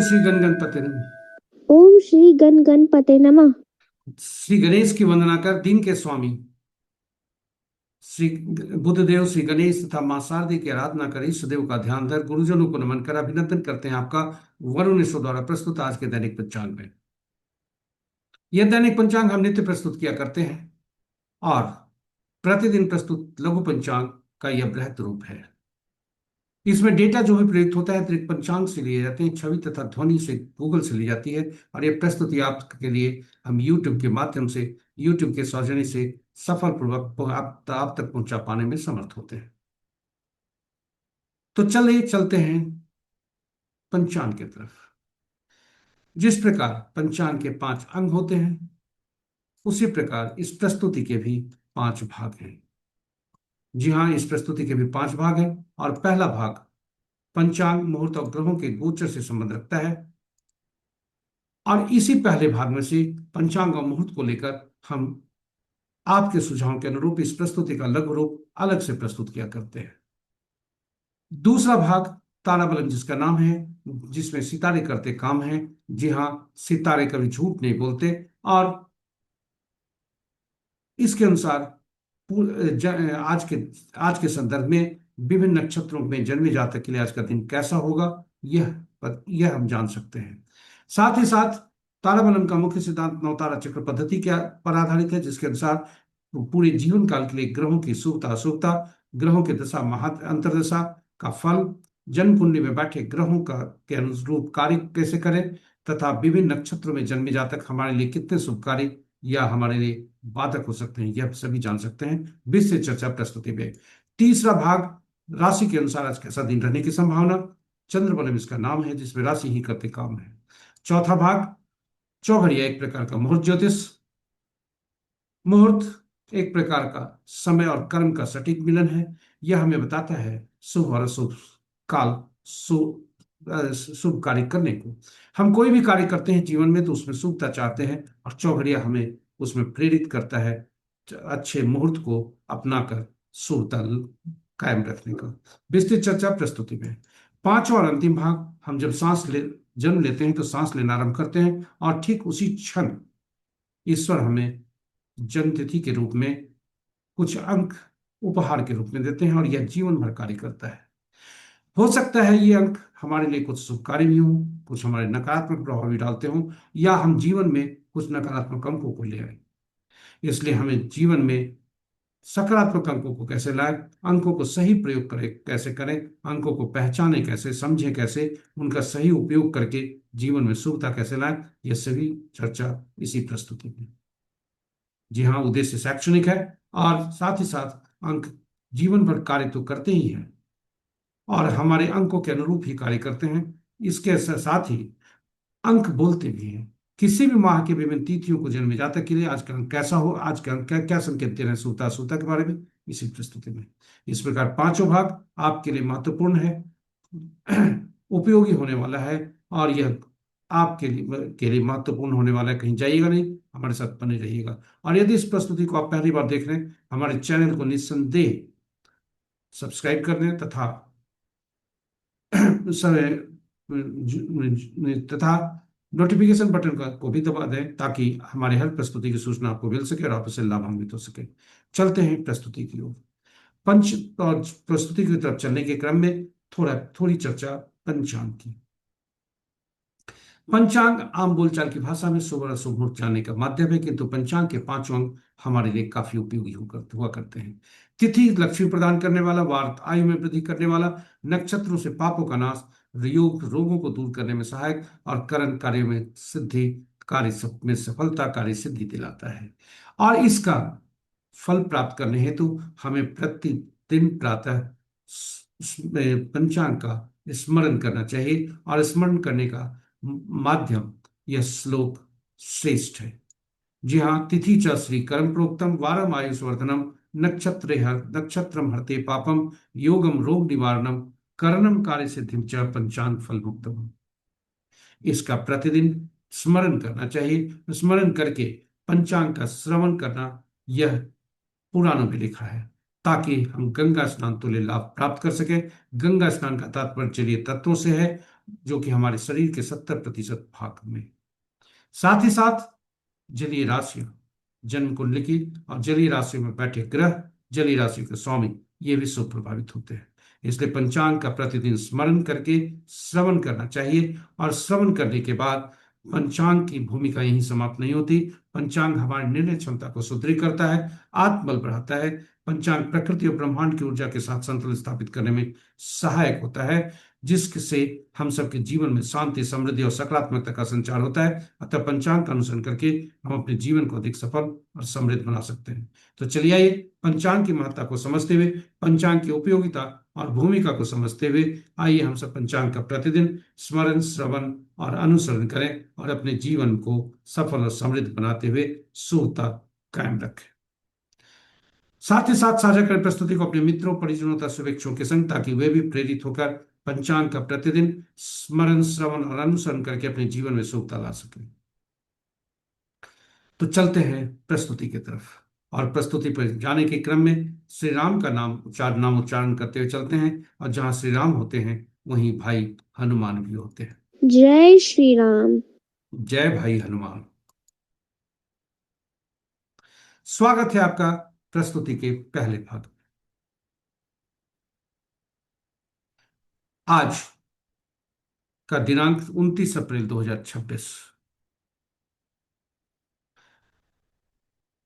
श्री गण गणपति नमः। ओम श्री गण गणपते नमः। श्री गणेश की वंदना कर दीन के स्वामी श्री बुद्धदेव, श्री गणेश तथा मां शारदे की आराधना कर इष्ट देव का ध्यान धर गुरुजनों को नमन कर अभिनंदन करते हैं आपका वरुण ईश्वर द्वारा प्रस्तुत आज के दैनिक पंचांग में। यह दैनिक पंचांग हम नित्य प्रस्तुत किया करते हैं और प्रतिदिन प्रस्तुत लघु पंचांग का यह बृहद रूप है। इसमें डेटा जो भी प्रयुक्त होता है अतिरिक्त पंचांग से लिए जाते हैं, छवि तथा ध्वनि से गूगल से ली जाती है और यह प्रस्तुति आपके लिए हम यूट्यूब के माध्यम से, यूट्यूब के सौजन्य से सफलपूर्वक आप तक पहुंचा पाने में समर्थ होते हैं। तो चलिए चलते हैं पंचांग की तरफ। जिस प्रकार पंचांग के 5 अंग होते हैं, उसी प्रकार इस प्रस्तुति के भी 5 भाग हैं। जी हाँ, इस प्रस्तुति के भी 5 भाग हैं और पहला भाग पंचांग मुहूर्त और ग्रहों के गोचर से संबंध रखता है और इसी पहले भाग में से पंचांग और मुहूर्त को लेकर हम आपके सुझाव के अनुरूप इस प्रस्तुति का लघु रूप अलग से प्रस्तुत किया करते हैं। दूसरा भाग ताराबलन जिसका नाम है, जिसमें सितारे करते काम है। जी हाँ, सितारे कभी झूठ नहीं बोलते और इसके अनुसार आज के संदर्भ में विभिन्न नक्षत्रों में जन्मे जातक के लिए आज का दिन कैसा होगा, यह हम जान सकते हैं। साथ ही साथ ताराबलन का मुख्य सिद्धांत नवतारा चक्र पद्धति के पर आधारित है, जिसके अनुसार पूरे जीवन काल के लिए ग्रहों की शुभता अशुभता, ग्रहों की दशा अंतर्दशा का फल, जन्म कुंडली में बैठे ग्रहों का के अनुरूप कार्य कैसे करें तथा विभिन्न नक्षत्रों में जन्मे जातक हमारे लिए कितने शुभकारी या हमारे लिए बाधक हो सकते हैं, यह सभी जान सकते हैं विस्तृत चर्चा प्रस्तुति में। तीसरा भाग राशि के अनुसार आज कैसा दिन रहने की संभावना, चंद्रबलम इसका नाम है, जिसमें राशि ही करते काम है। चौथा भाग चौघड़िया, एक प्रकार का मुहूर्त ज्योतिष। मुहूर्त एक प्रकार का समय और कर्म का सटीक मिलन है। यह हमें बताता है शुभ और अशुभ काल, शुभ कार्य करने को। हम कोई भी कार्य करते हैं जीवन में तो उसमें शुभता चाहते हैं और चौघड़िया हमें उसमें प्रेरित करता है अच्छे मुहूर्त को अपनाकर शुभता कायम रखने का। विस्तृत चर्चा प्रस्तुति में। पांचवा और अंतिम भाग, हम जब जन्म लेते हैं तो सांस लेना आरंभ करते हैं और ठीक उसी क्षण ईश्वर हमें जन्म तिथि के रूप में कुछ अंक उपहार के रूप में देते हैं और यह जीवन भर कार्य करता है। हो सकता है ये अंक हमारे लिए कुछ शुभकारी भी हों, कुछ हमारे नकारात्मक प्रभाव भी डालते हों, या हम जीवन में कुछ नकारात्मक अंकों को ले आए। इसलिए हमें जीवन में सकारात्मक अंकों को कैसे लाए, अंकों को सही प्रयोग करें कैसे करें, अंकों को पहचाने कैसे, समझें कैसे, उनका सही उपयोग करके जीवन में शुभता कैसे लाए, यह सभी चर्चा इसी प्रस्तुति में। जी हाँ, उद्देश्य शैक्षणिक है और साथ ही साथ अंक जीवन भर कार्य तो करते ही हैं और हमारे अंकों के अनुरूप ही कार्य करते हैं। इसके साथ ही अंक बोलते भी हैं। किसी भी माह के विभिन्न तिथियों को जन्मे जातक के लिए आज का अंक कैसा हो, आज का अंक क्या क्या संकेत दे रहे हैं सूता सूता के बारे में इसी प्रस्तुति में। इस प्रकार पांचों भाग आपके लिए महत्वपूर्ण है, उपयोगी होने वाला है और यह आपके लिए महत्वपूर्ण होने वाला है। कहीं जाइएगा नहीं, हमारे साथ बने रहिएगा। और यदि इस प्रस्तुति को आप पहली बार देख रहे हैं, हमारे चैनल को निस्संदेह सब्सक्राइब कर दें तथा समय तथा नोटिफिकेशन बटन को भी दबा दें ताकि हमारे हर प्रस्तुति की सूचना आपको मिल सके और आप इससे लाभान्वित हो सके। चलते हैं प्रस्तुति की ओर। पंच और प्रस्तुति की तरफ चलने के क्रम में थोड़ी चर्चा पंचांग की। पंचांग आम बोलचाल की भाषा में शुभ और अशुभ मुहूर्त जानने का माध्यम है, किंतु पंचांग के 5 अंग हमारे लिए काफी उपयोगी हुआ करते हैं। तिथि लक्ष्मी प्रदान करने वाला, वार आयु में वृद्धि करने वाला, नक्षत्रों से पापों का नाश, योग रोगों को दूर करने में सहायक और करण कार्य में सिद्धि, में सफलता, कार्य सिद्धि दिलाता है। और इसका फल प्राप्त करने हेतु हमें प्रतिदिन प्रातः पंचांग का स्मरण करना चाहिए और स्मरण करने का माध्यम यह श्लोक श्रेष्ठ है। जी हाँ, तिथि च श्री कर्म प्रोक्तम वारम आयुष्वर्धनम नक्षत्रम हरते पापम योगम रोग निवारणम करणम कार्य सिद्धिम च पंचांग फल मुक्तम। इसका प्रतिदिन स्मरण करना चाहिए। स्मरण करके पंचांग का श्रवण करना, यह पुराणों में लिखा है। ताकि हम गंगा स्नान तुल्य लाभ प्राप्त कर सके। गंगा स्नान का तात्पर्य जलीय तत्वों से है, जो कि हमारे शरीर के 70% भाग में। साथ ही साथ जलीय राशियां, जन्म कुंडली की और जलीय राशियों में बैठे ग्रह, जलीय राशि के स्वामी, ये भी शुभ प्रभावित होते हैं। इसलिए पंचांग का प्रतिदिन स्मरण करके श्रवण करना चाहिए। और श्रवण करने के बाद पंचांग की भूमिका यहीं समाप्त नहीं होती। पंचांग हमारी निर्णय क्षमता को सुदृढ़ करता है, आत्मबल बढ़ाता है। पंचांग प्रकृति और ब्रह्मांड की ऊर्जा के साथ संतुलन स्थापित करने में सहायक होता है, जिससे हम सबके जीवन में शांति, समृद्धि और सकारात्मकता का संचार होता है। अतः पंचांग का अनुसरण करके हम अपने जीवन को अधिक सफल और समृद्ध बना सकते हैं। तो चलिए आइए पंचांग की महत्ता को समझते हुए, पंचांग की उपयोगिता और भूमिका को समझते हुए, आइए हम सब पंचांग का प्रतिदिन स्मरण, श्रवण और अनुसरण करें और अपने जीवन को सफल और समृद्ध बनाते हुए शुभता कायम रखें। साथ ही साथ साझा करें प्रस्तुति को अपने मित्रों, परिजनों तथा शुभेच्छुओं के संग, ताकि वे भी प्रेरित होकर पंचांग का प्रतिदिन स्मरण, श्रवण और अनुसरण करके अपने जीवन में शुभता ला सकें। तो चलते हैं प्रस्तुति की तरफ। और प्रस्तुति पर जाने के क्रम में श्री राम का नाम उच्चारण करते हुए चलते हैं। और जहां श्री राम होते हैं वहीं भाई हनुमान भी होते हैं। जय श्री राम। जय भाई हनुमान। स्वागत है आपका प्रस्तुति के पहले भाग में। आज का दिनांक 29 अप्रैल 2026,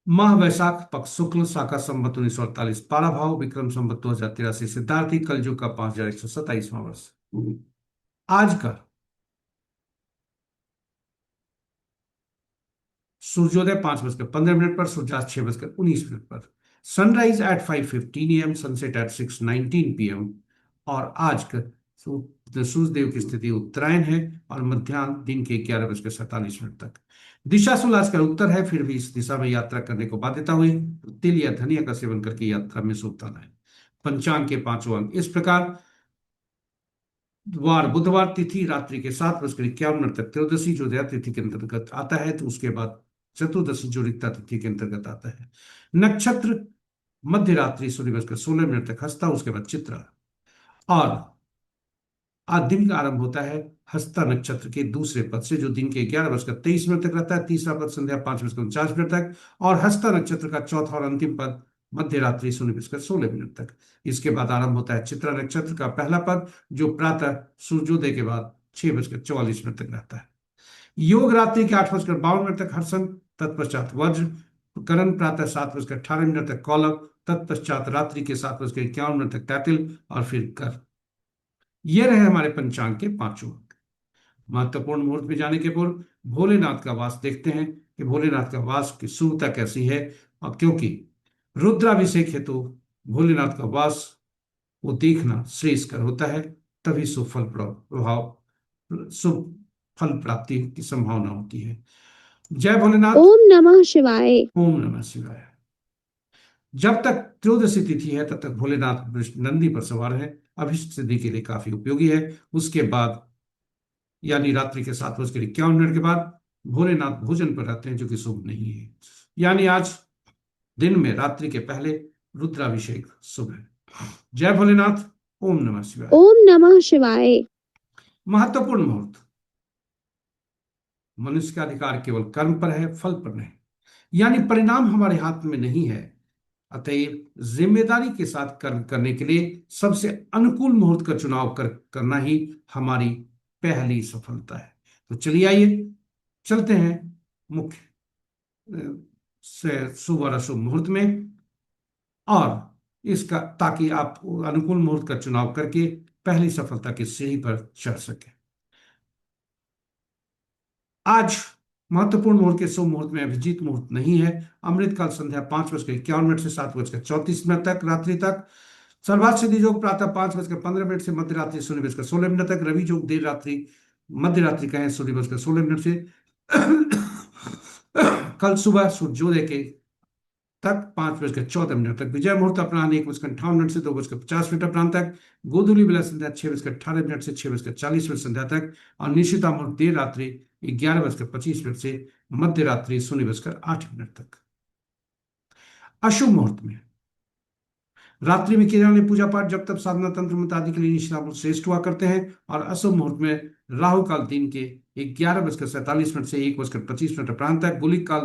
माह वैशाख, पक्ष शुक्ल, शाका संवत 1948, पारा भाव विक्रम संवत 2083, सिद्धार्थी, कलयुग का 5127वां वर्ष। आज का सूर्योदय 5:15 पर, सूर्यास्त 6:19 पर, sunrise at 5:15 AM, sunset at 6:19 PM। और आज का सूर्यदेव की स्थिति उत्तरायण है और मध्याह्न दिन के 11:47 तक। दिशा सूल आजकल उत्तर है, फिर भी इस दिशा में यात्रा करने को बाध्यता हुई तिल या धनिया का सेवन करके यात्रा में शुभता लाए। पंचांग के पांचों अंग इस प्रकार: वार बुधवार, तिथि रात्रि के 7:51 तक त्रयोदशी जो दया तिथि के अंतर्गत आता है, तो उसके बाद चतुर्दशी जो रिक्ता तिथि के अंतर्गत आता है। नक्षत्र मध्य रात्रि 16:16 तक हस्ता, उसके बाद चित्रा। और आज दिन का आरंभ होता है हस्ता नक्षत्र के दूसरे पद से, जो दिन के 11:23 तक रहता है। तीसरा पद संध्या 5:49 तक। और हस्ता नक्षत्र का चौथा और अंतिम पद मध्य रात्रि 0:16 तक। इसके बाद आरंभ होता है चित्रा नक्षत्र का पहला पद, जो प्रातः सूर्योदय के बाद 6:44 तक रहता है। योग रात्रि के 8:52 तक हर्षण, तत्पश्चात वज्र, करण प्रातः 7:18 तक कौलव, तत्पश्चात रात्रि के 7:51 तक तैतिल और फिर कर। ये रहे हमारे पंचांग के पांचों अंक। महत्वपूर्ण मुहूर्त में जाने के पूर्व भोलेनाथ का वास देखते हैं कि भोलेनाथ का वास की शुभता कैसी है। और क्योंकि रुद्राभिषेक हेतु भोलेनाथ का वास वो देखना श्रेयस्कर होता है, तभी शुभ फल प्राप्ति की संभावना होती है। जय भोलेनाथ। ओम नमः शिवाय। ओम नमः शिवाय। जब तक त्रयोदशी तिथि है तब तक भोलेनाथ नंदी पर सवार है, अभिष्ट सिद्धि के लिए काफी उपयोगी है। उसके बाद यानी रात्रि के 7:51 के बाद भोलेनाथ भोजन पर रहते हैं, जो कि शुभ नहीं है। यानी आज दिन में रात्रि के पहले रुद्राभिषेक शुभ है। जय भोलेनाथ। ओम नमः शिवाय। ओम नमः शिवाय। महत्वपूर्ण मुहूर्त: मनुष्य का अधिकार केवल कर्म पर है, फल पर नहीं। यानी परिणाम हमारे हाथ में नहीं है, अतएव जिम्मेदारी के साथ कर्म करने के लिए सबसे अनुकूल मुहूर्त का चुनाव करना ही हमारी पहली सफलता है। तो चलिए आइए चलते हैं मुख्य से शुभ और अशुभ मुहूर्त में, और इसका ताकि आप अनुकूल मुहूर्त का चुनाव करके पहली सफलता की सीढ़ी पर चढ़ सके। आज महत्वपूर्ण मुहूर्त के शुभ मुहूर्त में अभिजीत मुहूर्त नहीं है। अमृतकाल संध्या 5:51 से 7:34 तक रात्रि तक। सर्वात सिद्धि योग प्रातः 5:15 से मध्य रात्रि 0:16 तक। रवि योग देर रात्रि मध्य रात्रि कहें 0:16 से कल सुबह सूर्योदय के तक 5:14 तक। विजय मुहूर्त अपराह्न 1:58 से 2:50 अपराह्न तक। गोधूली बेला संध्या 6:18 से 6:40 संध्या तक। और निशिता मुहूर्त देर रात्रि 11:25 से मध्य रात्रि 0:08 तक। अशुभ मुहूर्त में रात्रि में किए जाने वाले पूजा पाठ जब तब साधना तंत्र मंत्र आदि के लिए निष्ठापूर्ण श्रेष्ठ हुआ करते हैं। और अशुभ मुहूर्त में राहु काल दिन के 11:47 से 1:25 अपराह्न तक, गुलिक काल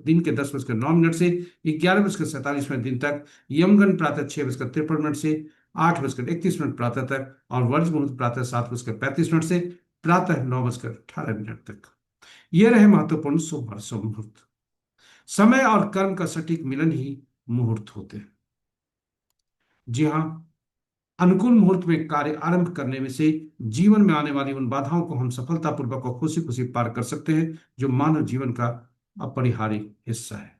दिन के 10:09 से 11:47 तक, यमगन प्रातः 6:53 से 8:31 प्रातः तक, और वर्ज मुहूर्त प्रातः 7:35 से प्रातः 9:18 तक। ये रहे महत्वपूर्ण शुभ और शुभ मुहूर्त। समय और कर्म का सटीक मिलन ही मुहूर्त होते हैं। जी हाँ, अनुकूल मुहूर्त में कार्य आरंभ करने में से जीवन में आने वाली उन बाधाओं को हम सफलतापूर्वक और खुशी खुशी पार कर सकते हैं, जो मानव जीवन का अपरिहार्य हिस्सा है।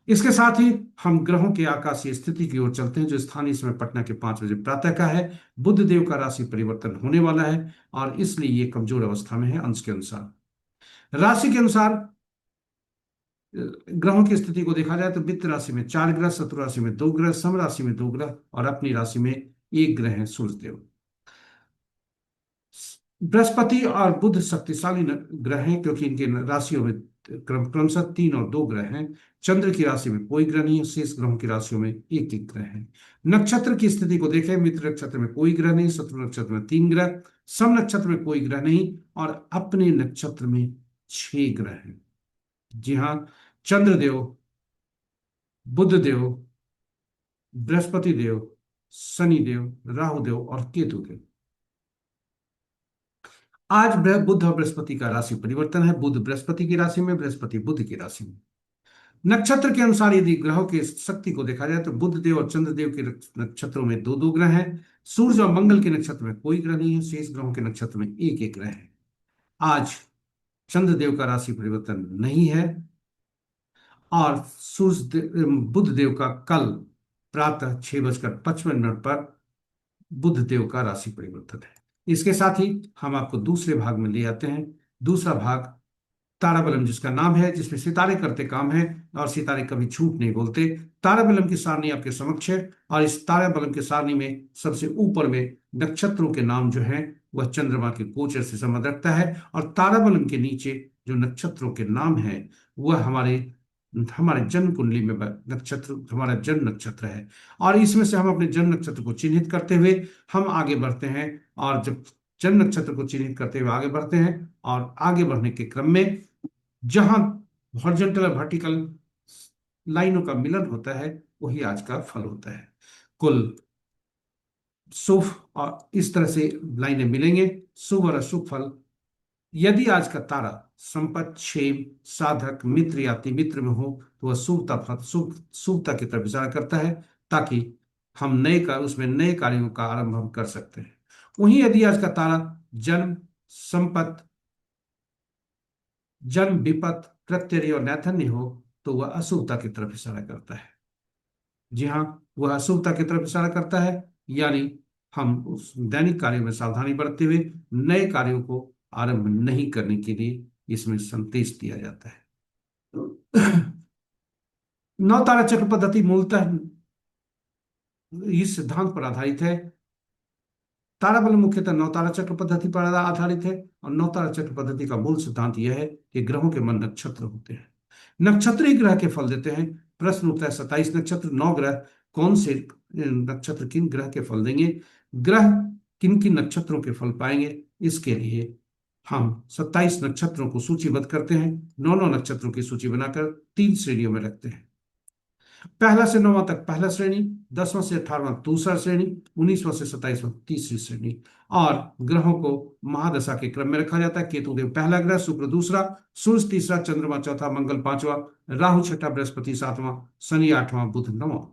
इसके साथ ही हम ग्रहों के आकाशीय स्थिति की ओर चलते हैं, जो स्थानीय समय पटना के 5 बजे प्रातः का है। बुध देव का राशि परिवर्तन होने वाला है और इसलिए ये कमजोर अवस्था में है। अंश के अनुसार, राशि के अनुसार ग्रहों की स्थिति को देखा जाए तो वित्त राशि में 4 ग्रह, शत्रु राशि में 2 ग्रह, सम राशि में 2 ग्रह और अपनी राशि में 1 ग्रह है, सूर्य देव। बृहस्पति और बुध शक्तिशाली ग्रह हैं, क्योंकि इनके राशियों में क्रमशः 3 और 2 ग्रह हैं। चंद्र की राशि में कोई ग्रह नहीं है, शेष ग्रहों की राशियों में एक एक ग्रह है। नक्षत्र की स्थिति को देखें, मित्र नक्षत्र में कोई ग्रह नहीं, शत्रु नक्षत्र में 3 ग्रह, सम नक्षत्र में कोई ग्रह नहीं और अपने नक्षत्र में 6 ग्रह हैं। जी हाँ, चंद्रदेव, बुधदेव, बृहस्पति देव, शनिदेव, राहुदेव और केतुदेव। आज बुध और बृहस्पति का राशि परिवर्तन है। बुध बृहस्पति की राशि में, बृहस्पति बुध की राशि में। नक्षत्र के अनुसार यदि ग्रहों की शक्ति को देखा जाए तो बुध देव और चंद्रदेव के नक्षत्रों में 2 2 ग्रह हैं। सूर्य और मंगल के नक्षत्र में कोई ग्रह नहीं है, शेष ग्रहों के नक्षत्र में एक एक ग्रह है। आज चंद्रदेव का राशि परिवर्तन नहीं है और बुध देव का कल प्रातः 6:55 पर बुध देव का राशि परिवर्तन है। इसके साथ ही हम आपको दूसरे भाग में ले आते हैं। दूसरा भाग ताराबलम, जिसका नाम है, जिसमें सितारे करते काम है और सितारे कभी झूठ नहीं बोलते। ताराबलम की सारणी आपके समक्ष है और इस ताराबलम की सारणी में सबसे ऊपर में नक्षत्रों के नाम जो है वह चंद्रमा के गोचर से संबंध रखता है और ताराबलम के नीचे जो नक्षत्रों के नाम है वह हमारे हमारे जन्म कुंडली में नक्षत्र हमारा जन्म नक्षत्र है। और इसमें से हम अपने जन्म नक्षत्र को चिन्हित करते हुए हम आगे बढ़ते हैं। और जब जन्म नक्षत्र को चिन्हित करते हुए आगे बढ़ते हैं और आगे बढ़ने के क्रम में जहां हॉरिजॉन्टल और वर्टिकल लाइनों का मिलन होता है वही आज का फल होता है। कुल शुभ और इस तरह से लाइनें मिलेंगे, शुभ और अशुभ फल। यदि आज का तारा संपत, क्षेम, साधक, मित्र या मित्र में हो तो वह शुभता फल शुभता की तरफ इशारा करता है, ताकि हम उसमें नए कार्यों का आरंभ हम कर सकते हैं। वहीं यदि आज का तारा जन्म, संपत, जन्म, विपत, प्रत्यय और नैथन्य हो तो वह अशुभता की तरफ इशारा करता है। जी हाँ, वह अशुभता की तरफ इशारा करता है, यानी हम उस दैनिक कार्यों में सावधानी बरतते हुए नए कार्यों को आरंभ नहीं करने के लिए इसमें संदेश दिया जाता है। नौ तारा चक्र पद्धति मूलतः इस सिद्धांत पर आधारित है। ताराबल मुख्यतः नवतारा चक्र पद्धति पर आधारित है और नवतारा चक्र पद्धति का मूल सिद्धांत यह है कि ग्रहों के मन नक्षत्र होते हैं। नक्षत्र ही ग्रह के फल देते हैं। प्रश्न उठता है 27 नक्षत्र, 9 ग्रह, कौन से नक्षत्र किन ग्रह के फल देंगे, ग्रह किन किन नक्षत्रों के फल पाएंगे। इसके लिए हम 27 नक्षत्रों को सूचीबद्ध करते हैं, 9 9 नक्षत्रों की सूची बनाकर 3 श्रेणियों में रखते हैं। पहला से 9वां तक पहला श्रेणी, 10वां से 18वां दूसरा श्रेणी, 19वां से 27वां तीसरी श्रेणी। और ग्रहों को महादशा के क्रम में रखा जाता है। केतु देव पहला ग्रह, शुक्र दूसरा, सूर्य तीसरा, चंद्रमा चौथा, मंगल पांचवा, राहु छठा, बृहस्पति सातवां, शनि आठवां, बुध नौवां।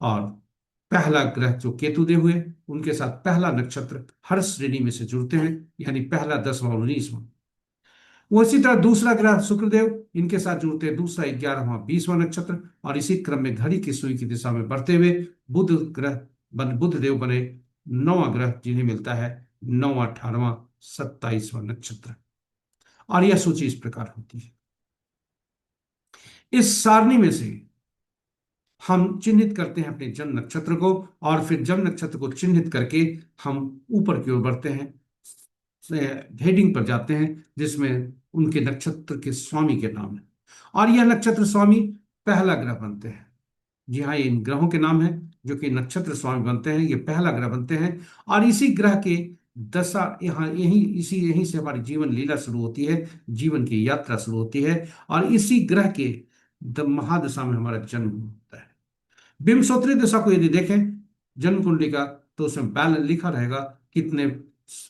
और पहला ग्रह जो केतु देव हुए उनके साथ पहला नक्षत्र हर श्रेणी में से जुड़ते हैं, यानी पहला, 10वां और 19वां। वो इसी तरह दूसरा ग्रह शुक्रदेव, इनके साथ जुड़ते हैं दूसरा, 11वां, 20वां नक्षत्र। और इसी क्रम में घड़ी की सुई की दिशा में बढ़ते हुए बुध देव बने 9वां ग्रह, जिन्हें मिलता है 9वां, 18वां, 27वां नक्षत्र। और यह सूची इस प्रकार होती है। इस सारणी में से हम चिन्हित करते हैं अपने जन्म नक्षत्र को और फिर जन्म नक्षत्र को चिन्हित करके हम ऊपर की ओर बढ़ते हैं, हेडिंग पर जाते हैं, जिसमें उनके नक्षत्र के स्वामी के नाम है और यह नक्षत्र स्वामी पहला ग्रह बनते हैं। जी हाँ, ये इन ग्रहों के नाम है। जो कि नक्षत्र स्वामी बनते हैं, ये पहला ग्रह बनते हैं। और इसी ग्रह के दशा यहाँ यहीं से हमारी जीवन लीला शुरू होती है, जीवन की यात्रा शुरू होती है। और इसी ग्रह के महादशा में हमारा जन्म होता है। विंशोत्तरी दशा को यदि देखें जन्म कुंडली का, तो उसमें बैलेंस लिखा रहेगा कितने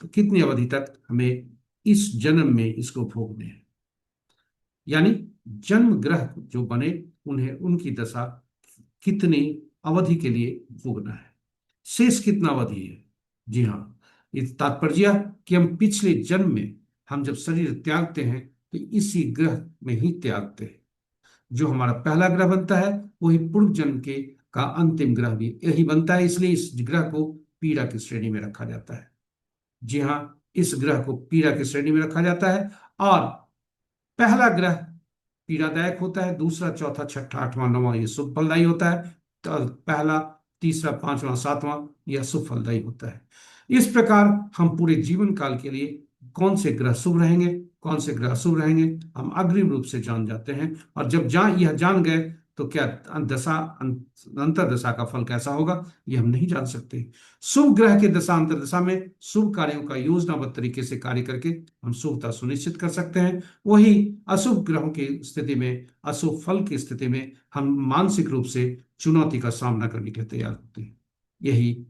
कितनी अवधि तक हमें इस जन्म में इसको भोगने हैं। यानी जन्म ग्रह जो बने उन्हें उनकी दशा कितनी अवधि के लिए भोगना है, शेष कितना अवधि है। जी हाँ, इस तात्पर्य यह कि हम पिछले जन्म में हम जब शरीर त्यागते हैं तो इसी ग्रह में ही त्यागते हैं। जो हमारा पहला ग्रह बनता है वही पूर्व जन्म के का अंतिम ग्रह भी यही बनता है, इसलिए इस ग्रह को पीड़ा की श्रेणी में रखा जाता है। जी हाँ, इस ग्रह को पीड़ा की श्रेणी में रखा जाता है। और पहला ग्रह पीड़ादायक होता है, दूसरा चौथा छठा आठवां नौवां ये शुभ फलदायी होता है, तो पहला तीसरा पांचवां सातवां यह शुभ फलदायी होता है। इस प्रकार हम पूरे जीवन काल के लिए कौन से ग्रह शुभ रहेंगे, कौन से ग्रह अशुभ रहेंगे, हम अग्रिम रूप से जान जाते हैं। और जब यह जान गए तो क्या दशा अंतर दशा का फल कैसा होगा ये हम नहीं जान सकते। शुभ ग्रह के दशा अंतर दशा में शुभ कार्यों का योजनाबद्ध तरीके से कार्य करके हम शुभता सुनिश्चित कर सकते हैं। वही अशुभ ग्रहों की स्थिति में, अशुभ फल की स्थिति में हम मानसिक रूप से चुनौती का सामना करने के लिए तैयार होते हैं। यही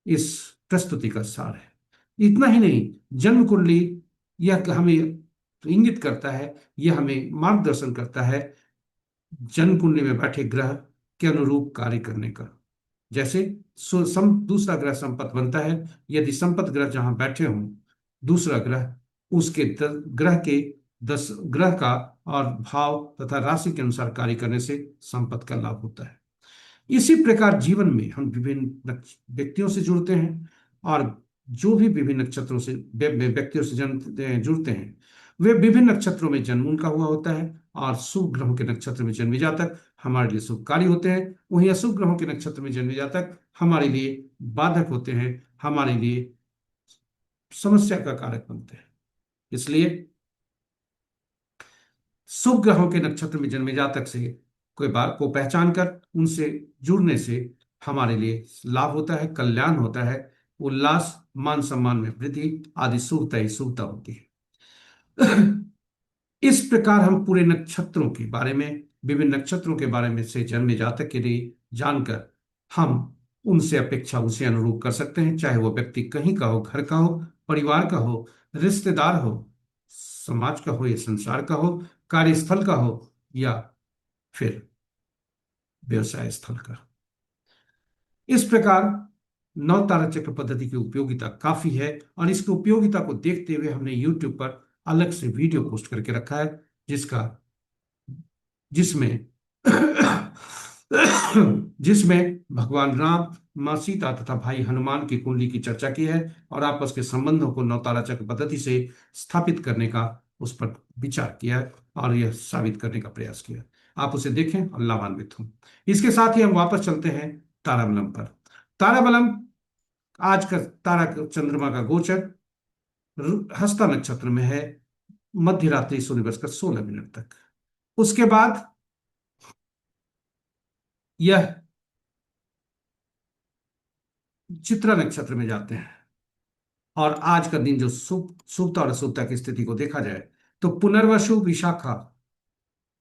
इस प्रस्तुति का सार है। इतना ही नहीं, जन्म कुंडली यह हमें इंगित करता है, यह हमें मार्गदर्शन करता है जन्म कुंडली में बैठे ग्रह के अनुरूप कार्य करने का। जैसे दूसरा ग्रह संपत बनता है, यदि संपत ग्रह जहां बैठे हों, दूसरा ग्रह उसके ग्रह के 10 ग्रह का और भाव तथा राशि के अनुसार कार्य करने से संपत का लाभ होता है। इसी प्रकार जीवन में हम विभिन्न व्यक्तियों से जुड़ते हैं, और जो भी विभिन्न नक्षत्रों से व्यक्तियों से जुड़ते हैं वे विभिन्न नक्षत्रों में जन्म उनका हुआ होता है। और शुभ ग्रहों के नक्षत्र में जन्मे जातक हमारे लिए शुभकारी होते हैं, वहीं अशुभ ग्रहों के नक्षत्र में जन्मे जातक हमारे लिए बाधक होते हैं, हमारे लिए समस्या का कारक बनते हैं। इसलिए शुभ ग्रहों के नक्षत्र में जन्मे जातक से कोई बात को पहचान कर उनसे जुड़ने से हमारे लिए लाभ होता है, कल्याण होता है, उल्लास, मान सम्मान में वृद्धि आदि शुभता ही शुभता होती है। इस प्रकार हम पूरे नक्षत्रों के बारे में, विभिन्न नक्षत्रों के बारे में से जन्मे जातक के लिए जानकर हम उनसे अपेक्षा उसे अनुरूप कर सकते हैं, चाहे वो व्यक्ति कहीं का हो, घर का हो, परिवार का हो, रिश्तेदार हो, समाज का हो या संसार का हो, कार्यस्थल का हो या फिर व्यवसाय स्थल का। इस प्रकार नव तारा चक्र पद्धति की उपयोगिता काफी है, और इसकी उपयोगिता को देखते हुए हमने YouTube पर अलग से वीडियो पोस्ट करके रखा है, जिसमें जिसमें भगवान राम, मां सीता तथा भाई हनुमान की कुंडली की चर्चा की है, और आपस के संबंधों को नवतारा चक्र पद्धति से स्थापित करने का उस पर विचार किया है और यह साबित करने का प्रयास किया। आप उसे देखें और लाभान्वित हों। इसके साथ ही हम वापस चलते हैं ताराबलम पर। ताराबलम आज का तारा चंद्रमा का गोचर हस्ता नक्षत्र में है, मध्य रात्रि सूर्य बजकर 16 मिनट तक। उसके बाद यह चित्रा नक्षत्र में जाते हैं, और आज का दिन जो शुभता और अशुभता की स्थिति को देखा जाए तो पुनर्वसु, विशाखा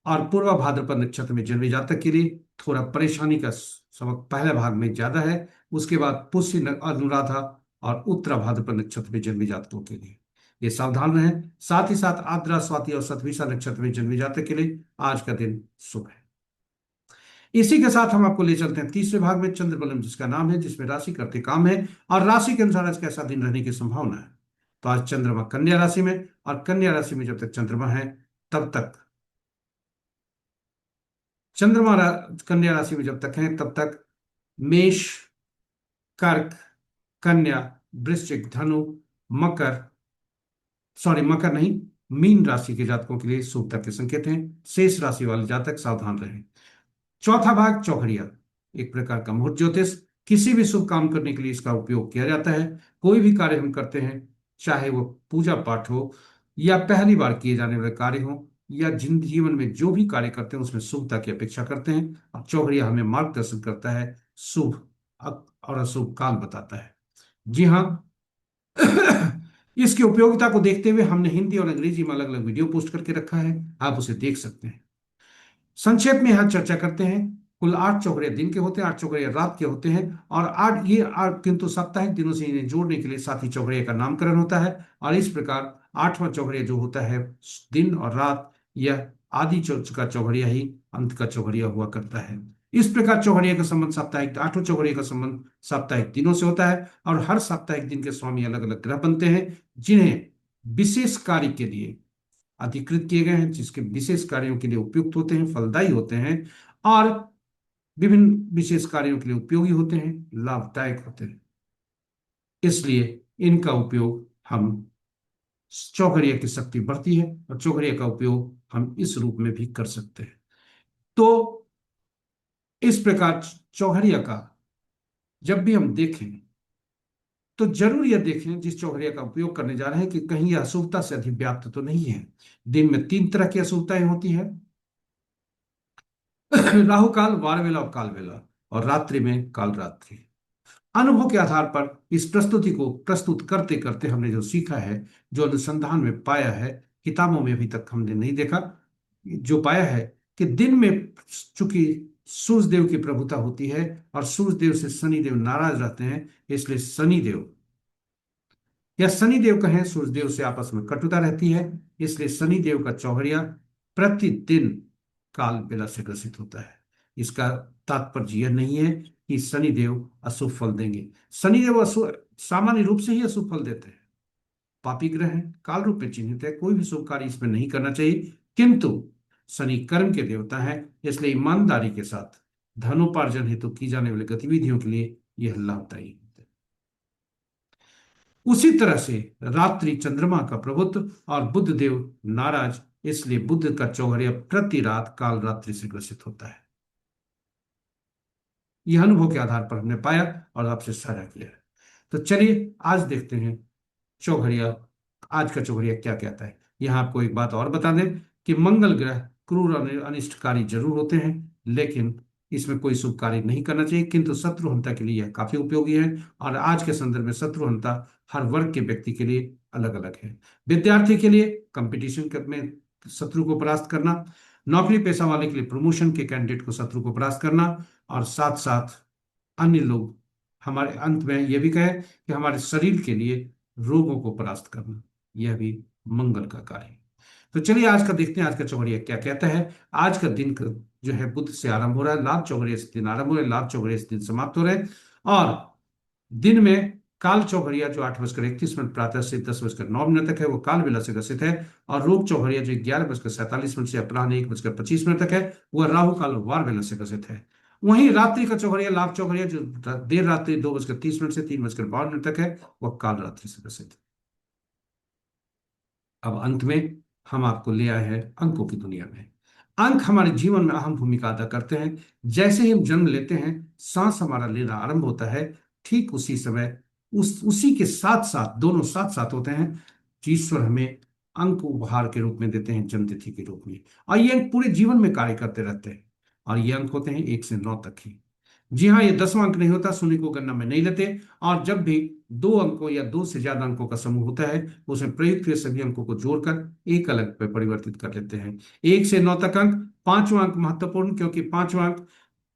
और पूर्वा भाद्रपद नक्षत्र में जन्मे जातक के लिए थोड़ा परेशानी का सबक पहले भाग में ज्यादा है। उसके बाद पुष्य, अनुराधा और उत्तरा भाद्रपद नक्षत्र में जन्मे जातकों के लिए ये सावधान रहें। साथ ही साथ आद्रा, स्वाति और शतभिषा नक्षत्र में जन्मे जातक के लिए आज का दिन शुभ है। इसी के साथ हम आपको ले चलते हैं तीसरे भाग में, चंद्रबलम जिसका नाम है, जिसमें राशि करते काम है और राशि के अनुसार आज कैसा दिन रहने की संभावना है। तो आज चंद्रमा कन्या राशि में, और कन्या राशि में जब तक चंद्रमा है तब तक कन्या राशि में जब तक है तब तक मेष, कर्क, कन्या, वृश्चिक, धनु, मकर, मकर नहीं, मीन राशि के जातकों के लिए शुभता के संकेत हैं। शेष राशि वाले जातक सावधान रहें। चौथा भाग चौघड़िया, एक प्रकार का मुहूर्त ज्योतिष। किसी भी शुभ काम करने के लिए इसका उपयोग किया जाता है। कोई भी कार्य हम करते हैं, चाहे वो पूजा पाठ हो या पहली बार किए जाने वाले कार्य हो, या जीवन में जो भी कार्य करते हैं उसमें शुभता की अपेक्षा करते हैं। और चौघड़िया हमें मार्गदर्शन करता है, शुभ और अशुभ काल बताता है। जी हाँ। इसकी उपयोगिता को देखते हुए हमने हिंदी और अंग्रेजी में अलग अलग वीडियो पोस्ट करके रखा है, आप उसे देख सकते हैं। संक्षेप में यहां चर्चा करते हैं। कुल 8 चौघड़िया दिन के होते हैं, 8 चौघड़िया रात के होते हैं, और आठ किंतु साप्ताहिक दिनों से इन्हें जोड़ने के लिए साथ ही चौघड़िया का नामकरण होता है। और इस प्रकार 8वां चौघड़िया जो होता है दिन और रात, यह आदि का चौघड़िया ही अंत का चौघड़िया हुआ करता है। इस प्रकार चौघड़िया का संबंध साप्ताहिक 8वां चौघड़िया का संबंध साप्ताहिक दिनों से होता है। और हर साप्ताहिक दिन के स्वामी अलग अलग ग्रह बनते हैं, जिन्हें विशेष कार्य के लिए अधिकृत किए गए हैं, जिसके विशेष कार्यों के लिए उपयुक्त होते हैं, फलदायी होते हैं, और विभिन्न विशेष कार्यों के लिए उपयोगी होते हैं, लाभदायक होते हैं। इसलिए इनका उपयोग हम चौघड़िया की शक्ति बढ़ती है, और चौघड़िया का उपयोग हम इस रूप में भी कर सकते हैं। तो इस प्रकार चौघड़िया का जब भी हम देखें तो जरूर यह देखें जिस चौघड़िया का उपयोग करने जा रहे हैं कि कहीं यह अशुभता से अधिव्याप्त तो नहीं है। दिन में 3 तरह की अशुभताएं होती है, राहु काल, वार वेला और काल वेला, और रात्रि में काल रात्रि। अनुभव के आधार पर इस प्रस्तुति को प्रस्तुत करते करते हमने जो सीखा है, जो अनुसंधान में पाया है, किताबों में अभी तक हमने नहीं देखा, जो पाया है कि दिन में चूंकि सूर्य देव की प्रभुता होती है और सूर्य देव से शनि देव नाराज रहते हैं, इसलिए शनि देव या शनि देव कहें, सूर्य देव से आपस में कटुता रहती है, इसलिए शनि देव का चौघड़िया प्रतिदिन काल बेला से ग्रसित होता है। इसका तात्पर्य यह नहीं है कि शनि देव अशुभ फल देंगे। शनि देव अशुभ सामान्य रूप से ही अशुभ फल देते हैं, पापी ग्रह है, काल रूप में चिन्हित है, कोई भी शुभ कार्य इसमें नहीं करना चाहिए। किंतु शनि कर्म के देवता है, इसलिए ईमानदारी के साथ धनोपार्जन हेतु की जाने वाली गतिविधियों के लिए यह लाभदायी है। उसी तरह से रात्रि चंद्रमा का प्रभुत्व और बुध देव नाराज, इसलिए बुध का चौघड़िया प्रति रात काल रात्रि से ग्रसित होता है। यह अनुभव के आधार पर हमने पाया और आपसे साझा किया है। तो चलिए आज देखते हैं चौघड़िया, आज का चौघड़िया क्या कहता है। यहां आपको एक बात और बता दें कि मंगल ग्रह क्रूर और अनिष्टकारी जरूर होते हैं, लेकिन इसमें कोई शुभ कार्य नहीं करना चाहिए, किंतु शत्रुहंता के लिए यह काफी उपयोगी है। और आज के संदर्भ में शत्रुहंता हर वर्ग के व्यक्ति के लिए अलग अलग है। विद्यार्थी के लिए कंपटीशन में शत्रु को परास्त करना, नौकरी पेशा वाले के लिए प्रमोशन के कैंडिडेट को शत्रु को परास्त करना, और साथ साथ अन्य लोग, हमारे अंत में यह भी कहे कि हमारे शरीर के लिए रोगों को परास्त करना, यह भी मंगल का कार्य है। तो चलिए आज का देखते हैं, आज का चौघड़िया क्या कहता है। आज का दिन जो है बुध से आरंभ हो रहा है, लाभ चौघड़िया से दिन आरंभ हो रहा है, लाभ चौघड़िया से दिन समाप्त हो रहे हैं। और दिन में काल चौघड़िया जो 8:31 प्रातः से 10:09 तक है, वो काल बेला से ग्रसित है। और रोग चौघड़िया जो 11:47 से अपराह्न 1:25 तक है, वह राहु काल वार बेला से ग्रसित है। वहीं रात्रि का चौघड़िया, लाभ चौघड़िया जो देर रात्रि 2:30 से 3:52 तक है, वह काल रात्रि से ग्रसित है। अब अंत में हम आपको ले आए हैं अंकों की दुनिया में। अंक हमारे जीवन में अहम भूमिका अदा करते हैं। जैसे ही हम जन्म लेते हैं, सांस हमारा लेना आरंभ होता है, ठीक उसी समय उसी के साथ साथ, दोनों साथ साथ होते हैं, ईश्वर हमें अंक उपहार के रूप में देते हैं, जन्म तिथि के रूप में। और ये अंक पूरे जीवन में कार्य करते रहते हैं, और ये अंक होते हैं 1 से 9 तक ही। जी हाँ, ये 10वां अंक नहीं होता, शून्य को गणना में नहीं लेते। और जब भी 2 अंकों या 2 से ज्यादा अंकों का समूह होता है, उसमें प्रयुक्त हुए सभी अंकों को जोड़कर एक अलग पे परिवर्तित कर लेते हैं। 1 से 9 तक अंक, 5वां अंक महत्वपूर्ण, क्योंकि 5वां अंक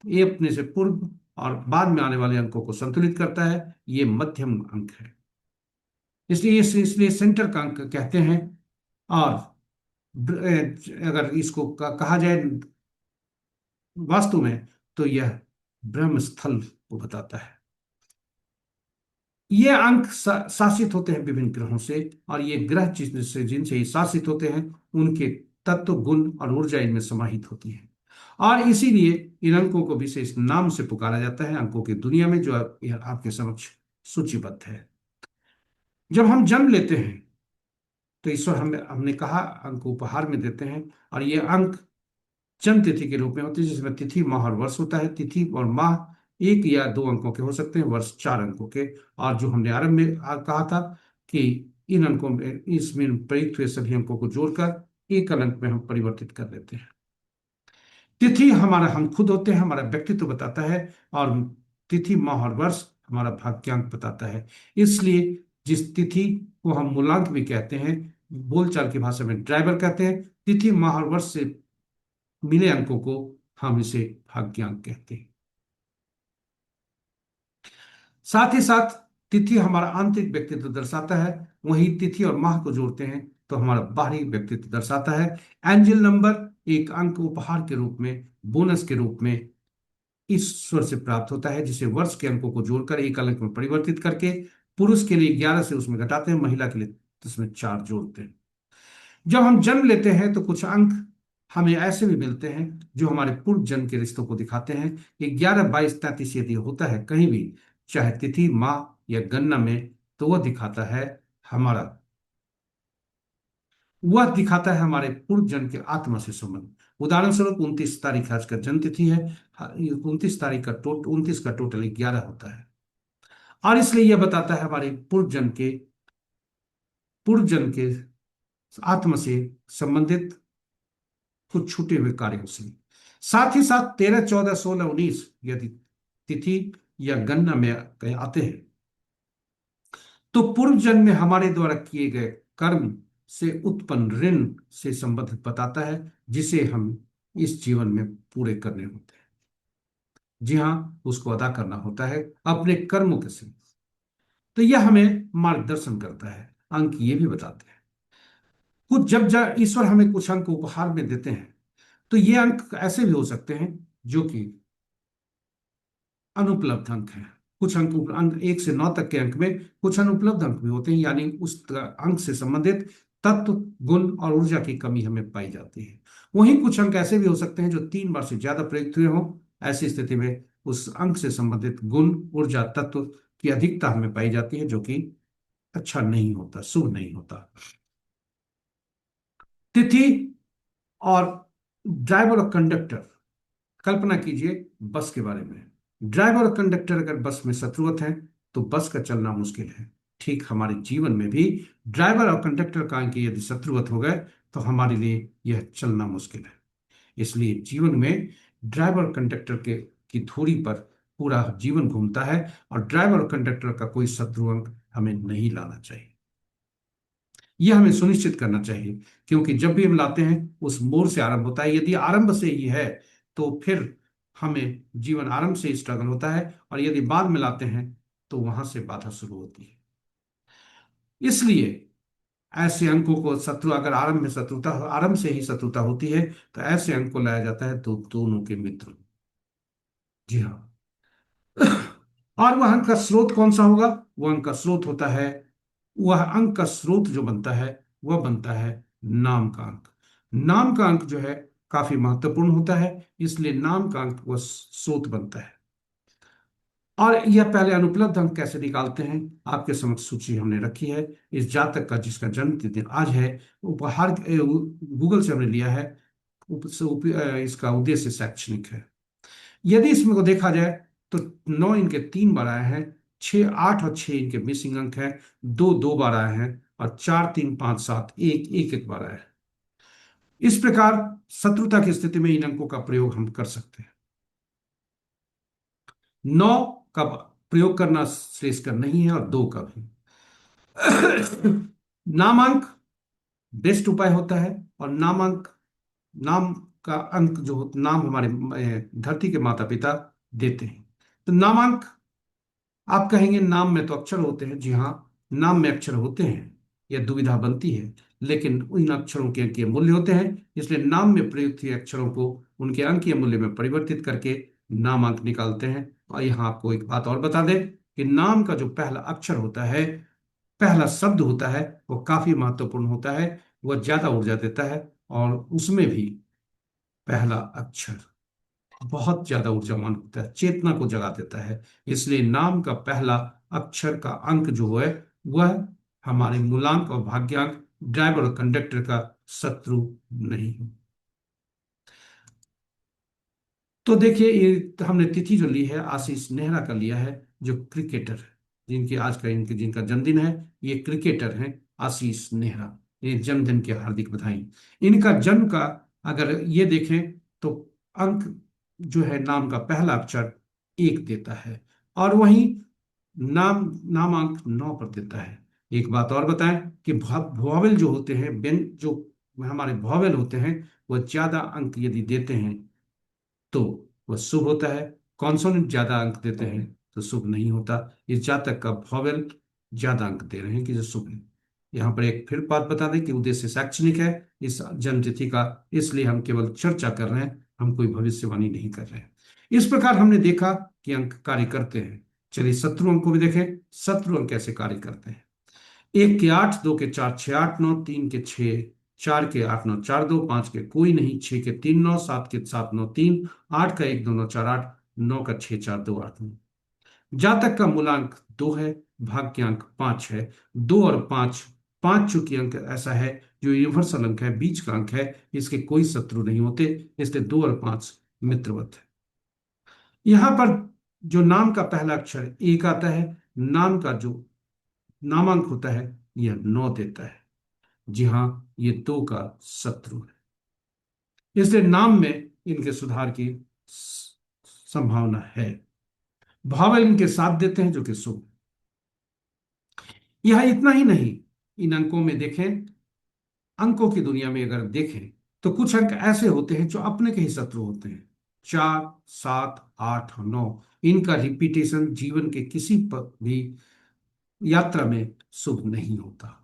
ये अपने से पूर्व और बाद में आने वाले अंकों को संतुलित करता है, ये मध्यम अंक है, इसलिए सेंटर का अंक कहते हैं। और अगर इसको कहा जाए वास्तु में, तो यह ब्रह्म स्थल को बताता है। ये अंक शासित होते हैं विभिन्न ग्रहों से, और ये ग्रह जिनसे ये शासित होते हैं, उनके तत्व, गुण और ऊर्जा इनमें समाहित होती है। और इसीलिए इन अंकों को विशेष नाम से पुकारा जाता है अंकों की दुनिया में, जो आपके समक्ष सूचीबद्ध है। जब हम जन्म लेते हैं तो ईश्वर हमने कहा अंक उपहार में देते हैं, और ये अंक जन्म तिथि के रूप में होती है, जिसमें तिथि, माह और वर्ष होता है। तिथि और माह 1 या 2 अंकों के हो सकते हैं, वर्ष 4 अंकों के। और जो हमने आरंभ में कहा था कि इन अंकों में, इसमें प्रयुक्त हुए सभी अंकों को जोड़कर एक अंक में हम परिवर्तित कर लेते हैं। तिथि हमारा हम खुद होते हैं, हमारा व्यक्तित्व बताता है, और तिथि माह और वर्ष हमारा भाग्यांक बताता है। इसलिए जिस तिथि को हम मूलांक भी कहते हैं, बोलचाल की भाषा में ड्राइवर कहते हैं, तिथि माह और वर्ष से मिले अंकों को हम इसे भाग्यांक कहते हैं। साथ ही साथ तिथि हमारा आंतरिक व्यक्तित्व दर्शाता है, वहीं तिथि और माह को जोड़ते हैं तो हमारा बाहरी व्यक्तित्व दर्शाता है। एंजल नंबर एक अंक उपहार के रूप में, बोनस के रूप में ईश्वर से प्राप्त होता है, जिसे वर्ष के अंकों को जोड़कर एक अंक में परिवर्तित करके पुरुष के लिए 11 से उसमें घटाते हैं, महिला के लिए उसमें 4 जोड़ते हैं। जब हम जन्म लेते हैं तो कुछ अंक हमें ऐसे भी मिलते हैं जो हमारे पूर्व जन्म के रिश्तों को दिखाते हैं। ये 11, 22, 33 यदि होता है कहीं भी, चाहे तिथि माह या गणना में, तो वह दिखाता है हमारे पूर्व जन्म के आत्मा से संबंध। उदाहरण स्वरूप 29 तारीख आज का जन्म तिथि है। 29 का टोटल 11 होता है, और इसलिए यह बताता है हमारे पूर्व जन्म के आत्मा से संबंधित कुछ छूटे हुए कार्यों से। साथ ही साथ 13, 14, 16, 19 यदि तिथि या गणना में कहीं आते हैं तो पूर्व जन्म में हमारे द्वारा किए गए कर्म से उत्पन्न ऋण से संबंधित बताता है, जिसे हम इस जीवन में पूरे करने होते हैं। जी हाँ, उसको अदा करना होता है अपने कर्मों के से। तो यह हमें मार्गदर्शन करता है। अंक ये भी बताते हैं कुछ, जब ईश्वर हमें कुछ अंक उपहार में देते हैं तो ये अंक ऐसे भी हो सकते हैं जो कि अनुपलब्ध अंक हैं। कुछ अंक 1 से 9 तक के अंक में कुछ अनुपलब्ध अंक भी होते हैं, यानी उस अंक से संबंधित तत्व, गुण और ऊर्जा की कमी हमें पाई जाती है। वहीं कुछ अंक ऐसे भी हो सकते हैं जो 3 बार से ज्यादा प्रयुक्त हुए हों। ऐसी स्थिति में उस अंक से संबंधित गुण, ऊर्जा, तत्व की अधिकता हमें पाई जाती है, जो कि अच्छा नहीं होता, शुभ नहीं होता। तिथि और ड्राइवर और कंडक्टर, कल्पना कीजिए बस के बारे में। ड्राइवर और कंडक्टर अगर बस में शत्रुवत हैं तो बस का चलना मुश्किल है। ठीक हमारे जीवन में भी ड्राइवर और कंडक्टर का अंक यदि शत्रुवत हो गए तो हमारे लिए यह चलना मुश्किल है। इसलिए जीवन में ड्राइवर और कंडक्टर के की धुरी पर पूरा जीवन घूमता है, और ड्राइवर और कंडक्टर का कोई शत्रु अंक हमें नहीं लाना चाहिए। यह हमें सुनिश्चित करना चाहिए, क्योंकि जब भी हम लाते हैं उस मोड़ से आरंभ होता है। यदि आरंभ से ही है तो फिर हमें जीवन आरंभ से स्ट्रगल होता है, और यदि बाद में लाते हैं तो वहां से बाधा शुरू होती है। इसलिए ऐसे अंकों को शत्रु, अगर आरंभ से ही शत्रुता होती है तो ऐसे अंक को लाया जाता है तो दोनों के मित्र। जी हाँ। और वह अंक का स्रोत कौन सा होगा? वह अंक का स्रोत होता है, वह अंक का स्रोत जो बनता है वह बनता है नाम का अंक। नाम का अंक जो है काफी महत्वपूर्ण होता है, इसलिए नाम का अंक वह स्रोत बनता है। और यह पहले अनुपलब्ध अंक कैसे निकालते हैं, आपके समक्ष सूची हमने रखी है। इस जातक का जिसका जन्मतिथि आज है, उपहार गूगल से हमने लिया है। इसका उद्देश्य शैक्षणिक है। यदि इसमें को देखा जाए तो 9 इनके 3 बार आए हैं, 6, 8 और 6 इनके मिसिंग अंक हैं, 2 2 बार आए हैं, और 4, 3, 5, 7 एक एक एक बार आए हैं। इस प्रकार शत्रुता की स्थिति में इन अंकों का प्रयोग हम कर सकते हैं। 9 का प्रयोग करना श्रेयस्कर नहीं है, और 2 का भी। नामांक बेस्ट उपाय होता है, और नाम का अंक जो नाम हमारे धरती के माता पिता देते हैं। तो नामांक, आप कहेंगे नाम में तो अक्षर होते हैं। जी हाँ, नाम में अक्षर होते हैं, यह दुविधा बनती है, लेकिन इन अक्षरों के अंकीय मूल्य होते हैं। इसलिए नाम में प्रयुक्त हुए अक्षरों को उनके अंकीय मूल्य में परिवर्तित करके नामांक निकालते हैं। और यहाँ आपको एक बात और बता दें कि नाम का जो पहला अक्षर होता है, पहला शब्द होता है, वो काफी महत्वपूर्ण होता है। वह ज्यादा ऊर्जा देता है, और उसमें भी पहला अक्षर बहुत ज्यादा ऊर्जावान होता है, चेतना को जगा देता है। इसलिए नाम का पहला अक्षर का अंक जो है वह हमारे मूलांक और भाग्यांक, ड्राइवर और कंडक्टर का शत्रु नहीं है। तो देखिए, ये हमने तिथि जो ली है आशीष नेहरा का लिया है, जो क्रिकेटर है, जिनकी आज का इनके जिनका जन्मदिन है, ये क्रिकेटर हैं आशीष नेहरा। ये जन्मदिन की हार्दिक बधाई। इनका जन्म का अगर ये देखें तो अंक जो है नाम का पहला अक्षर 1 देता है, और वहीं नामांक 9 पर देता है। एक बात और बताएं कि वॉवेल जो होते हैं, बेन जो हमारे वॉवेल होते हैं, वह ज्यादा अंक यदि देते हैं तो वह शुभ होता है। कॉन्सोनेंट ज्यादा अंक देते हैं तो शुभ नहीं होता। इस जातक का वॉवेल ज्यादा अंक दे रहे हैं कि जो शुभ है। यहाँ पर एक फिर बात बता दें कि उद्देश्य शैक्षणिक है इस जन्मतिथि का, इसलिए हम केवल चर्चा कर रहे हैं, हम कोई भविष्यवाणी नहीं कर रहे हैं। इस प्रकार हमने देखा कि अंक कार्य करते हैं। चलिए शत्रु अंक को भी देखें, शत्रु अंक कैसे कार्य करते हैं। 1 के 8, 2 के 4, 6 8 9, 3 के 6 4 के 8 9 4 2, 5 के कोई नहीं, 6 के 3 9, 7 के 7 9 3, 8 का 1 2 9 4 8, 9 का 6 4 2 8 9। जातक का मूलांक 2 है, भाग्य अंक 5 है। 2 और 5, 5 चूंकि अंक ऐसा है जो यूनिवर्सल अंक है, बीच का अंक है, इसके कोई शत्रु नहीं होते, इसलिए 2 और 5 मित्रवत है। यहां पर जो नाम का पहला अक्षर 1 आता है, नाम का जो नामांक होता है यह 9 देता है। जी हाँ, ये 2 का शत्रु है, इसलिए नाम में इनके सुधार की संभावना है। भावल इनके साथ देते हैं जो कि शुभ। यह इतना ही नहीं, इन अंकों में देखें, अंकों की दुनिया में अगर देखें तो कुछ अंक ऐसे होते हैं जो अपने के ही शत्रु होते हैं। 4 7 8 9, इनका रिपीटेशन जीवन के किसी पर भी यात्रा में शुभ नहीं होता,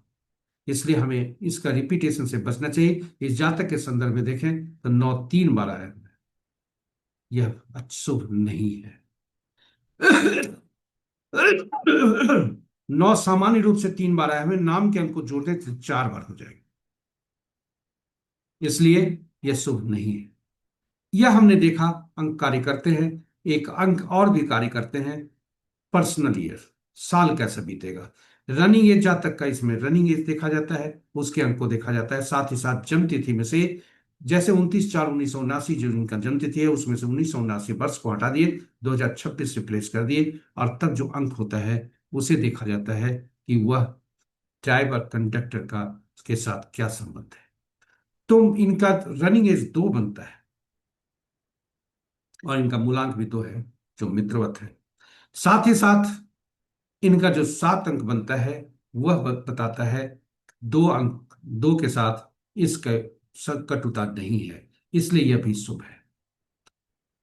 इसलिए हमें इसका रिपीटेशन से बचना चाहिए। इस जातक के संदर्भ में देखें तो 9 3 बार आया है, यह शुभ नहीं है। 9 सामान्य रूप से 3 बार आया है, नाम के अंक को जोड़ दें तो 4 बार हो जाएगा, इसलिए यह शुभ नहीं है। यह हमने देखा अंक कार्य करते हैं। एक अंक और भी कार्य करते हैं, पर्सनल ईयर, साल कैसे बीतेगा। रनिंग एज जातक का इसमें रनिंग एज देखा जाता है, उसके अंक को देखा जाता है, साथ ही साथ जन्म तिथि में से जैसे 29 4 1979 जो उनका जन्म तिथि है उसमें से 1979 वर्ष को हटा दिए, 2026 रिप्लेस कर दिए, और तब जो अंक होता है उसे देखा जाता है कि वह ड्राइवर कंडक्टर का के साथ क्या संबंध है। तो इनका रनिंग एज 2 बनता है, और इनका मूलांक भी 2 है जो मित्रवत है। साथ ही साथ इनका जो 7 अंक बनता है वह बताता है 2 अंक, 2 के साथ इसका कटुता नहीं है, इसलिए यह भी शुभ है।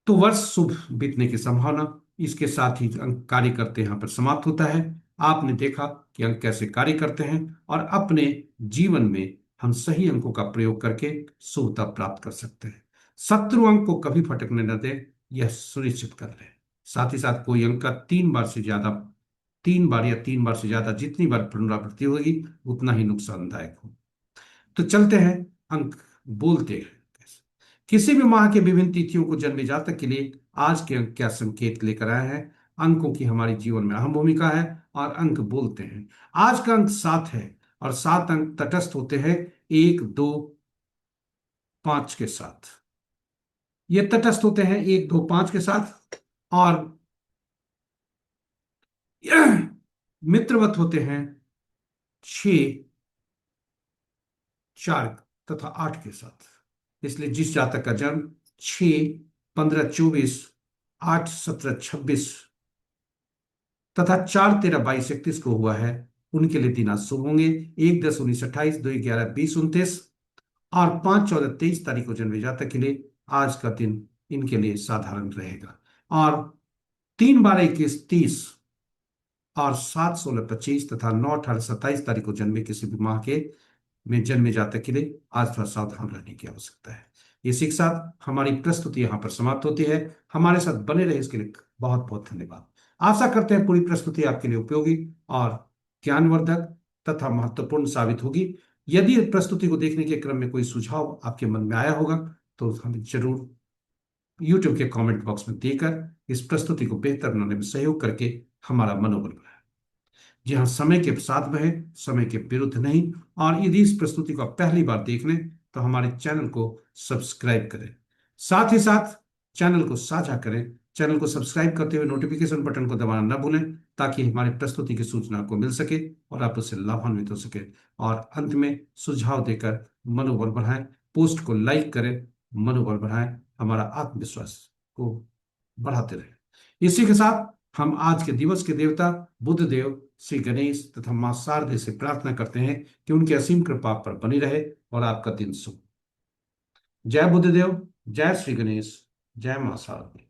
तो वर्ष शुभ बीतने की संभावना, इसके साथ ही अंक कार्य करते यहाँ पर समाप्त होता है। आपने देखा कि अंक कैसे कार्य करते हैं, और अपने जीवन में हम सही अंकों का प्रयोग करके शुभता प्राप्त कर सकते हैं। शत्रु अंक को कभी फटकने न दें, यह सुनिश्चित कर लें। साथ ही साथ कोई अंक का 3 बार से ज्यादा, 3 बार या 3 बार से ज्यादा जितनी बार पुनरावृत्ति होगी उतना ही नुकसानदायक हो। तो चलते हैं अंक बोलते हैं। किसी भी माह के विभिन्न तिथियों को जन्मे जातक के लिए आज के अंक क्या संकेत लेकर आए हैं। अंकों की हमारे जीवन में अहम भूमिका है, और अंक बोलते हैं। आज का अंक 7 है, और 7 अंक तटस्थ होते हैं 1 2 5 के साथ। ये तटस्थ होते हैं 1 2 5 के साथ, और यह मित्रवत होते हैं 6 4 तथा 8 के साथ। इसलिए जिस जातक का जन्म 6 15 24, 8 17 26 तथा 4 13 22 31 को हुआ है, उनके लिए दिन आज शुभ होंगे। 1 10 19 28, 2 11 20 29, और 5 14 23 तारीख को जन्मे जातक के लिए आज का दिन इनके लिए साधारण रहेगा। और 3 12 21 30, और 7 16 25 तथा 9 18 27 तारीख को जन्मे किसी भी माह के में जन्मे जातक के लिए आज थोड़ा सावधान रहने की आवश्यकता है। इसी के साथ हमारी प्रस्तुति यहाँ पर समाप्त होती है। हमारे साथ बने रहे इसके लिए बहुत बहुत धन्यवाद। आशा करते हैं पूरी प्रस्तुति आपके लिए उपयोगी और ज्ञानवर्धक तथा महत्वपूर्ण साबित होगी। यदि प्रस्तुति को देखने के क्रम में कोई सुझाव आपके मन में आया होगा तो हमें जरूर YouTube के कमेंट बॉक्स में देकर इस प्रस्तुति को बेहतर बनाने में सहयोग करके हमारा मनोबल बढ़ाएं। जी हाँ, समय के साथ बहे, समय के विरुद्ध नहीं। और यदि इस प्रस्तुति को आप पहली बार देख लें तो हमारे चैनल को सब्सक्राइब करें, साथ ही साथ चैनल को साझा करें, चैनल को सब्सक्राइब करते हुए नोटिफिकेशन बटन को दबाना न भूलें, ताकि हमारी प्रस्तुति की सूचना आपको मिल सके और आप उससे लाभान्वित हो सके। और अंत में सुझाव देकर मनोबल बढ़ाएं, पोस्ट को लाइक करें, मनोबल बढ़ाएं, हमारा आत्मविश्वास को बढ़ाते रहें। इसी के साथ हम आज के दिवस के देवता बुद्ध देव, श्री गणेश तथा मां शारदे से प्रार्थना करते हैं कि उनकी असीम कृपा आप पर बनी रहे और आपका दिन शुभ। जय बुद्धदेव, जय श्री गणेश, जय मां शारदे।